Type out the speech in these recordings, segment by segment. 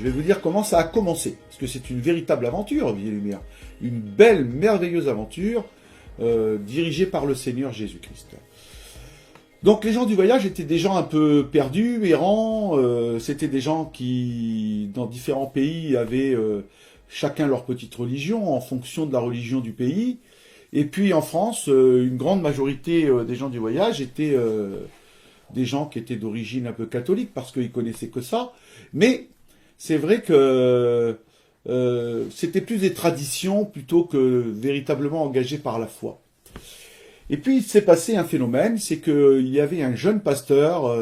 Je vais vous dire comment ça a commencé, parce que c'est une véritable aventure, Vie et Lumière. Une belle, merveilleuse aventure, dirigée par le Seigneur Jésus-Christ. Donc les gens du voyage étaient des gens un peu perdus, errants, c'était des gens qui, dans différents pays, avaient chacun leur petite religion, en fonction de la religion du pays. Et puis en France, une grande majorité des gens du voyage étaient des gens qui étaient d'origine un peu catholique, parce qu'ils connaissaient que ça. Mais c'est vrai que c'était plus des traditions plutôt que véritablement engagés par la foi. Et puis il s'est passé un phénomène, c'est qu'il y avait un jeune pasteur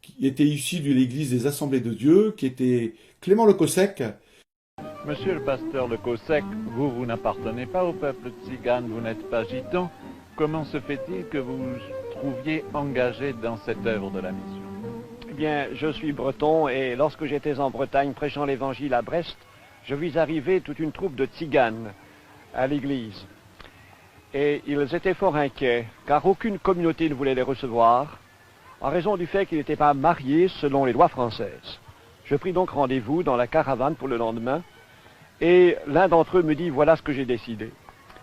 qui était issu de l'église des Assemblées de Dieu, qui était Clément Le Cossec. Monsieur le pasteur Le Cossec, vous n'appartenez pas au peuple tzigane, vous n'êtes pas gitan. Comment se fait-il que vous vous trouviez engagé dans cette œuvre de la mission? Eh bien, je suis breton et lorsque j'étais en Bretagne prêchant l'évangile à Brest, je vis arriver toute une troupe de tziganes à l'église. Et ils étaient fort inquiets, car aucune communauté ne voulait les recevoir, en raison du fait qu'ils n'étaient pas mariés selon les lois françaises. Je pris donc rendez-vous dans la caravane pour le lendemain, et l'un d'entre eux me dit, voilà ce que j'ai décidé.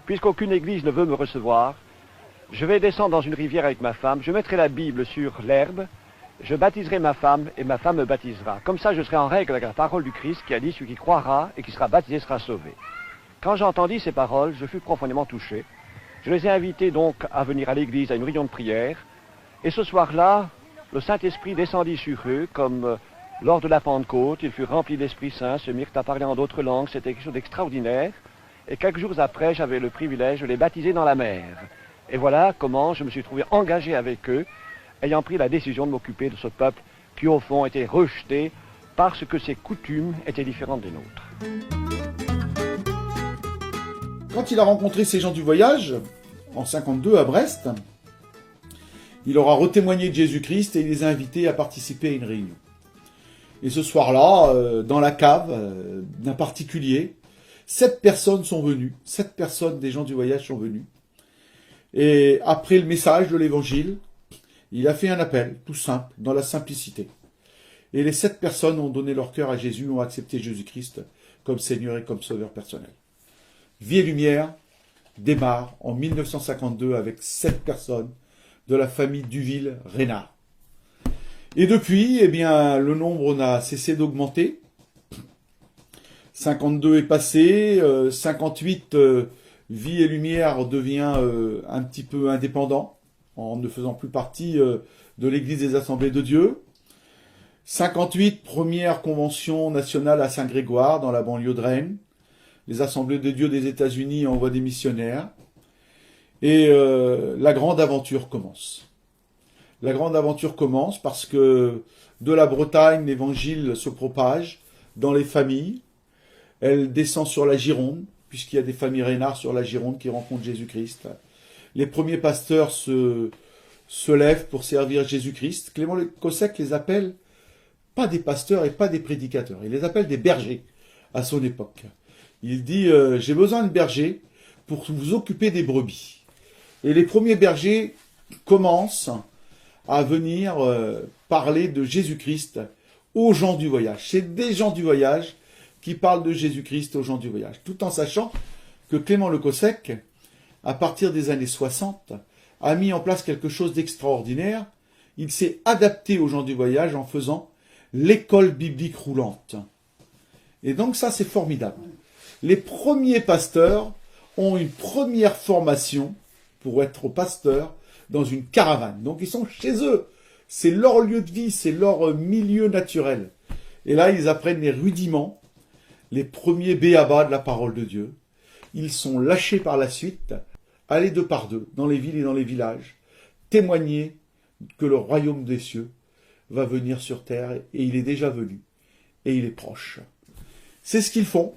Puisqu'aucune église ne veut me recevoir, je vais descendre dans une rivière avec ma femme, je mettrai la Bible sur l'herbe, je baptiserai ma femme et ma femme me baptisera. Comme ça, je serai en règle avec la parole du Christ qui a dit, celui qui croira et qui sera baptisé sera sauvé. Quand j'entendis ces paroles, je fus profondément touché. Je les ai invités donc à venir à l'église à une réunion de prière. Et ce soir-là, le Saint-Esprit descendit sur eux comme lors de la Pentecôte. Ils furent remplis d'Esprit Saint, se mirent à parler en d'autres langues. C'était quelque chose d'extraordinaire. Et quelques jours après, j'avais le privilège de les baptiser dans la mer. Et voilà comment je me suis trouvé engagé avec eux, ayant pris la décision de m'occuper de ce peuple qui, au fond, était rejeté parce que ses coutumes étaient différentes des nôtres. Quand il a rencontré ces gens du voyage, en 52 à Brest, il leur a retémoigné de Jésus-Christ et il les a invités à participer à une réunion. Et ce soir-là, dans la cave d'un particulier, 7 personnes sont venues, 7 personnes des gens du voyage sont venues. Et après le message de l'évangile, il a fait un appel, tout simple, dans la simplicité. Et les 7 personnes ont donné leur cœur à Jésus, ont accepté Jésus-Christ comme Seigneur et comme Sauveur personnel. Vie et Lumière démarre en 1952 avec 7 personnes de la famille Duville-Reynard. Et depuis, eh bien, le nombre n'a cessé d'augmenter. 52 est passé, 58, Vie et Lumière devient un petit peu indépendant, en ne faisant plus partie de l'Église des Assemblées de Dieu. 58, première convention nationale à Saint-Grégoire, dans la banlieue de Rennes. Les Assemblées de Dieu des États-Unis envoient des missionnaires. Et la grande aventure commence. La grande aventure commence parce que de la Bretagne, l'évangile se propage dans les familles. Elle descend sur la Gironde, puisqu'il y a des familles Reynard sur la Gironde qui rencontrent Jésus-Christ. Les premiers pasteurs se lèvent pour servir Jésus-Christ. Clément Le Cossec les appelle pas des pasteurs et pas des prédicateurs. Il les appelle des bergers à son époque. Il dit « J'ai besoin de bergers pour vous occuper des brebis ». Et les premiers bergers commencent à venir parler de Jésus-Christ aux gens du voyage. C'est des gens du voyage qui parlent de Jésus-Christ aux gens du voyage. Tout en sachant que Clément Le Cossec, à partir des années 60, a mis en place quelque chose d'extraordinaire. Il s'est adapté aux gens du voyage en faisant l'école biblique roulante. Et donc ça, c'est formidable. Les premiers pasteurs ont une première formation pour être pasteurs dans une caravane. Donc ils sont chez eux. C'est leur lieu de vie, c'est leur milieu naturel. Et là, ils apprennent les rudiments, les premiers b.a.-ba de la parole de Dieu. Ils sont lâchés par la suite, aller deux par deux, dans les villes et dans les villages, témoigner que le royaume des cieux va venir sur terre, et il est déjà venu, et il est proche. C'est ce qu'ils font,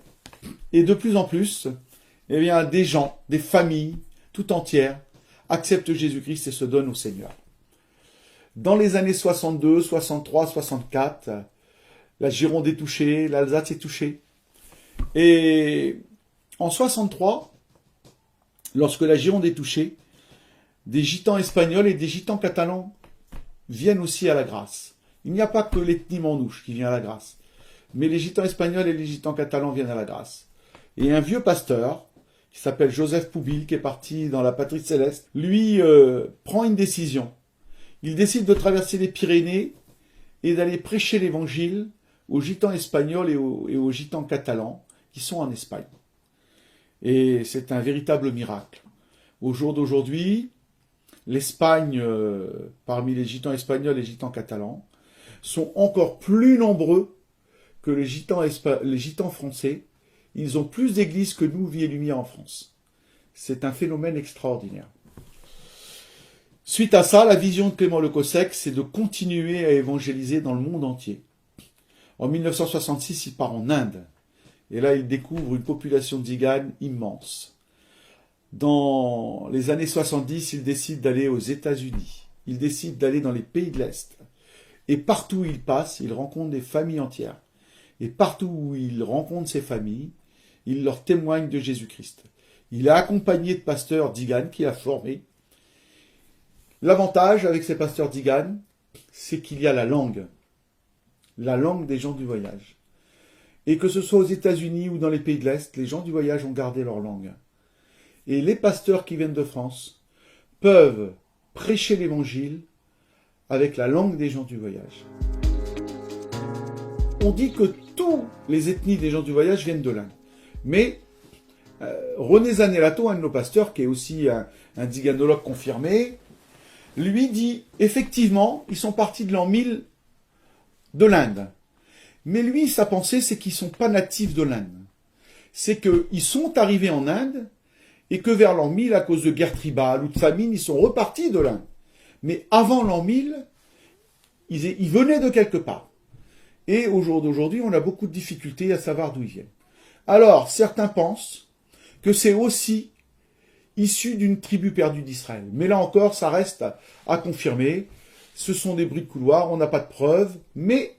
et de plus en plus, eh bien, des gens, des familles, tout entières, acceptent Jésus-Christ et se donnent au Seigneur. Dans les années 62, 63, 64, la Gironde est touchée, l'Alsace est touchée. Et en 63, lorsque la Gironde est touchée, des gitans espagnols et des gitans catalans viennent aussi à la grâce. Il n'y a pas que l'ethnie manouche qui vient à la grâce. mais les gitans espagnols et les gitans catalans viennent à la grâce. Et un vieux pasteur, qui s'appelle Joseph Poubil, qui est parti dans la patrie céleste, lui prend une décision. Il décide de traverser les Pyrénées et d'aller prêcher l'évangile aux gitans espagnols et aux gitans catalans qui sont en Espagne. Et c'est un véritable miracle. Au jour d'aujourd'hui, l'Espagne, parmi les gitans espagnols et les gitans catalans, sont encore plus nombreux que les gitans français. Ils ont plus d'églises que nous, Vie et Lumière, en France. C'est un phénomène extraordinaire. Suite à ça, la vision de Clément Le Cossec, c'est de continuer à évangéliser dans le monde entier. En 1966, il part en Inde. Et là, il découvre une population de tziganes immense. Dans les années 70, il décide d'aller aux États-Unis. Il décide d'aller dans les pays de l'Est. Et partout où il passe, il rencontre des familles entières. Et partout où il rencontre ces familles, il leur témoigne de Jésus-Christ. Il est accompagné de pasteurs tziganes qu'il a formés. L'avantage avec ces pasteurs tziganes, c'est qu'il y a la langue des gens du voyage. Et que ce soit aux États-Unis ou dans les pays de l'Est, les gens du voyage ont gardé leur langue. Et les pasteurs qui viennent de France peuvent prêcher l'évangile avec la langue des gens du voyage. On dit que toutes les ethnies des gens du voyage viennent de l'Inde. Mais René Zanellato, un de nos pasteurs, qui est aussi un tziganologue confirmé, lui dit, effectivement, ils sont partis de l'an 1000 de l'Inde. Mais lui, sa pensée, c'est qu'ils ne sont pas natifs de l'Inde. C'est qu'ils sont arrivés en Inde, et que vers l'an 1000, à cause de guerres tribales ou de famine, ils sont repartis de l'Inde. Mais avant l'an 1000, ils venaient de quelque part. Et au jour d'aujourd'hui, on a beaucoup de difficultés à savoir d'où ils viennent. Alors, certains pensent que c'est aussi issu d'une tribu perdue d'Israël. Mais là encore, ça reste à confirmer. Ce sont des bruits de couloir, on n'a pas de preuves, mais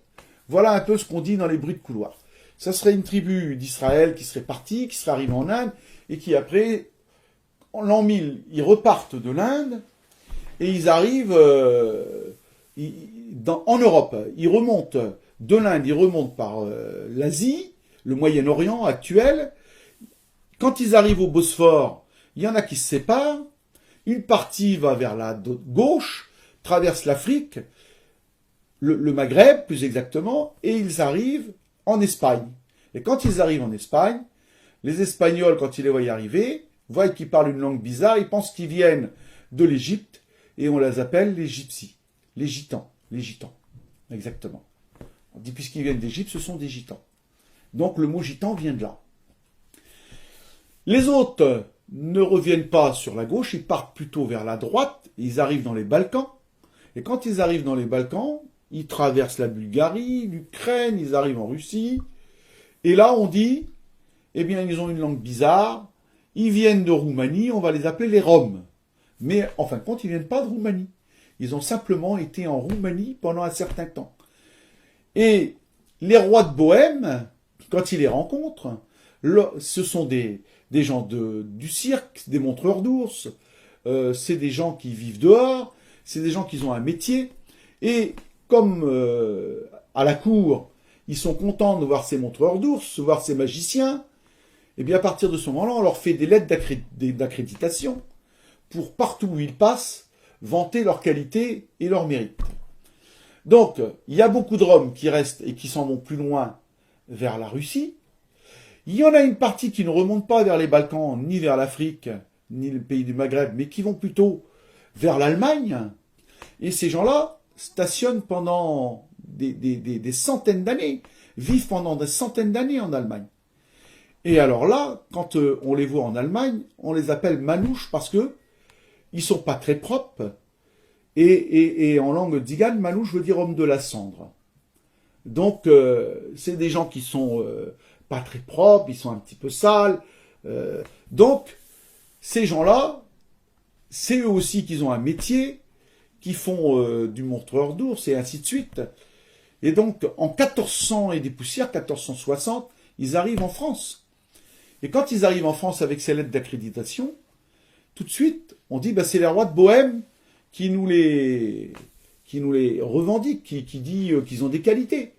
voilà un peu ce qu'on dit dans les bruits de couloir. Ça serait une tribu d'Israël qui serait partie, qui serait arrivée en Inde, et qui après, en l'an 1000, ils repartent de l'Inde, et ils arrivent en Europe. Ils remontent de l'Inde, ils remontent par l'Asie, le Moyen-Orient actuel. Quand ils arrivent au Bosphore, il y en a qui se séparent. Une partie va vers la gauche, traverse l'Afrique, le Maghreb plus exactement, et ils arrivent en Espagne. Et quand ils arrivent en Espagne, les Espagnols, quand ils les voient y arriver, voient qu'ils parlent une langue bizarre, ils pensent qu'ils viennent de l'Égypte, et on les appelle les gypsies, les gitans, exactement. On dit puisqu'ils viennent d'Égypte, ce sont des gitans. Donc le mot gitan vient de là. Les autres ne reviennent pas sur la gauche, ils partent plutôt vers la droite, ils arrivent dans les Balkans, et quand ils arrivent dans les Balkans, ils traversent la Bulgarie, l'Ukraine, ils arrivent en Russie, et là on dit, eh bien ils ont une langue bizarre, ils viennent de Roumanie, on va les appeler les Roms. Mais en fin de compte, ils ne viennent pas de Roumanie. Ils ont simplement été en Roumanie pendant un certain temps. Et les rois de Bohême, quand ils les rencontrent, ce sont des gens du cirque, des montreurs d'ours, c'est des gens qui vivent dehors, c'est des gens qui ont un métier. Et comme à la cour, ils sont contents de voir ces montreurs d'ours, de voir ces magiciens, et bien à partir de ce moment-là, on leur fait des lettres d'accréditation pour partout où ils passent, vanter leur qualité et leur mérite. Donc, il y a beaucoup de Roms qui restent et qui s'en vont plus loin vers la Russie. Il y en a une partie qui ne remonte pas vers les Balkans, ni vers l'Afrique, ni le pays du Maghreb, mais qui vont plutôt vers l'Allemagne. Et ces gens-là stationnent pendant des centaines d'années, vivent pendant des centaines d'années en Allemagne. Et alors là, quand on les voit en Allemagne, on les appelle manouches parce que ils sont pas très propres. Et en langue tzigane, manouche veut dire homme de la cendre. Donc, c'est des gens qui sont pas très propres, ils sont un petit peu sales. Donc, ces gens-là, c'est eux aussi qui ont un métier, qui font du montreur d'ours et ainsi de suite. Et donc, en 1400 et des poussières, 1460, ils arrivent en France. Et quand ils arrivent en France avec ces lettres d'accréditation, tout de suite, on dit c'est les rois de Bohême qui nous les revendiquent, qui dit qu'ils ont des qualités.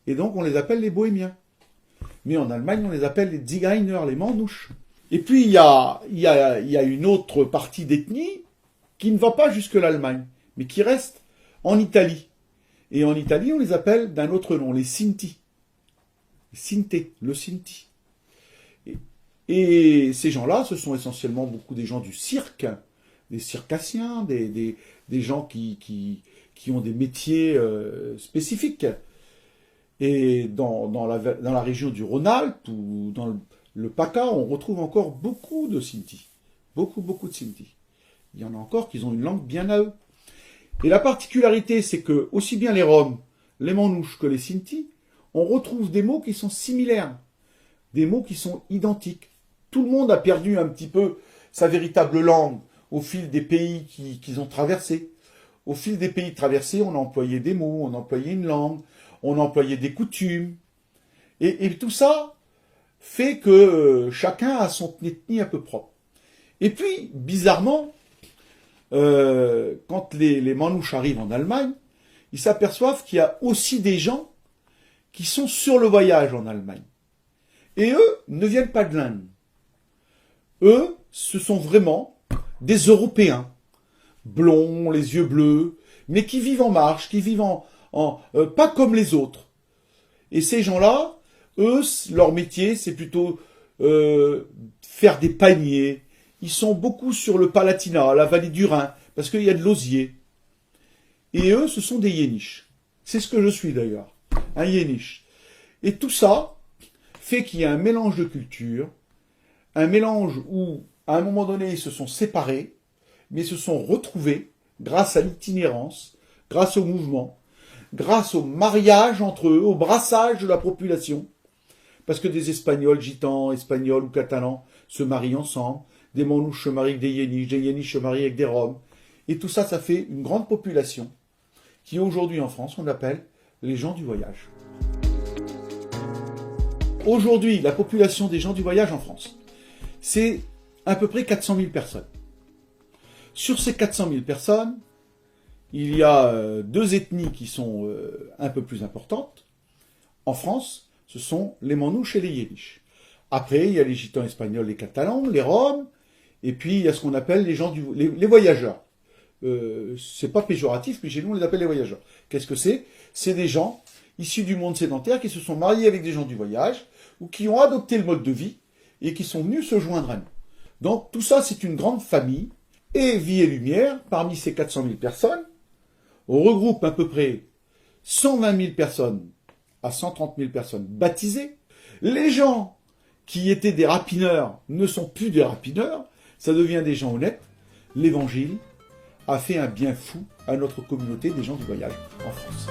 Et donc, on les appelle les bohémiens. Mais en Allemagne, on les appelle les Zigeuner, les manouches. Et puis, il y a une autre partie d'ethnie qui ne va pas jusque l'Allemagne, mais qui reste en Italie. Et en Italie, on les appelle d'un autre nom, les Sinti. Le Sinti. Et ces gens-là, ce sont essentiellement beaucoup des gens du cirque, des circassiens, des gens qui ont des métiers spécifiques. Et dans la région du Rhône-Alpes ou dans le PACA, on retrouve encore beaucoup de Sinti. Beaucoup de Sinti. Il y en a encore qui ont une langue bien à eux. Et la particularité, c'est que aussi bien les Roms, les Manouches que les Sinti, on retrouve des mots qui sont similaires, des mots qui sont identiques. Tout le monde a perdu un petit peu sa véritable langue au fil des pays qu'ils ont traversés. Au fil des pays traversés, on a employé des mots, on a employé une langue, on a employé des coutumes. Et tout ça fait que chacun a son ethnie un peu propre. Et puis, bizarrement, quand les Manouches arrivent en Allemagne, ils s'aperçoivent qu'il y a aussi des gens qui sont sur le voyage en Allemagne. Et eux ne viennent pas de l'Inde. Eux, ce sont vraiment des Européens, blonds, les yeux bleus, mais qui vivent en marche, qui vivent pas comme les autres. Et ces gens-là, eux, leur métier, c'est plutôt faire des paniers. Ils sont beaucoup sur le Palatinat, la vallée du Rhin, parce qu'il y a de l'osier. Et eux, ce sont des Yéniches. C'est ce que je suis d'ailleurs, un Yéniche. Et tout ça fait qu'il y a un mélange de cultures, un mélange où, à un moment donné, ils se sont séparés, mais se sont retrouvés grâce à l'itinérance, grâce au mouvement, grâce au mariage entre eux, au brassage de la population, parce que des Espagnols, gitans, espagnols ou catalans se marient ensemble, des Manouches se marient avec des Yéniches se marient avec des Roms, et tout ça, ça fait une grande population qui aujourd'hui en France, on appelle les gens du voyage. Aujourd'hui, la population des gens du voyage en France, c'est à peu près 400 000 personnes. Sur ces 400 000 personnes, il y a deux ethnies qui sont un peu plus importantes. En France, ce sont les Manouches et les Yéniches. Après, il y a les gitans espagnols, les catalans, les Roms, et puis il y a ce qu'on appelle les voyageurs. C'est pas péjoratif, mais chez nous on les appelle les voyageurs. Qu'est-ce que c'est? C'est des gens issus du monde sédentaire qui se sont mariés avec des gens du voyage, ou qui ont adopté le mode de vie, et qui sont venus se joindre à nous. Donc tout ça, c'est une grande famille, et Vie et Lumière, parmi ces 400 000 personnes, on regroupe à peu près 120 000 personnes à 130 000 personnes baptisées. Les gens qui étaient des rapineurs ne sont plus des rapineurs, ça devient des gens honnêtes. L'évangile a fait un bien fou à notre communauté des gens du voyage en France.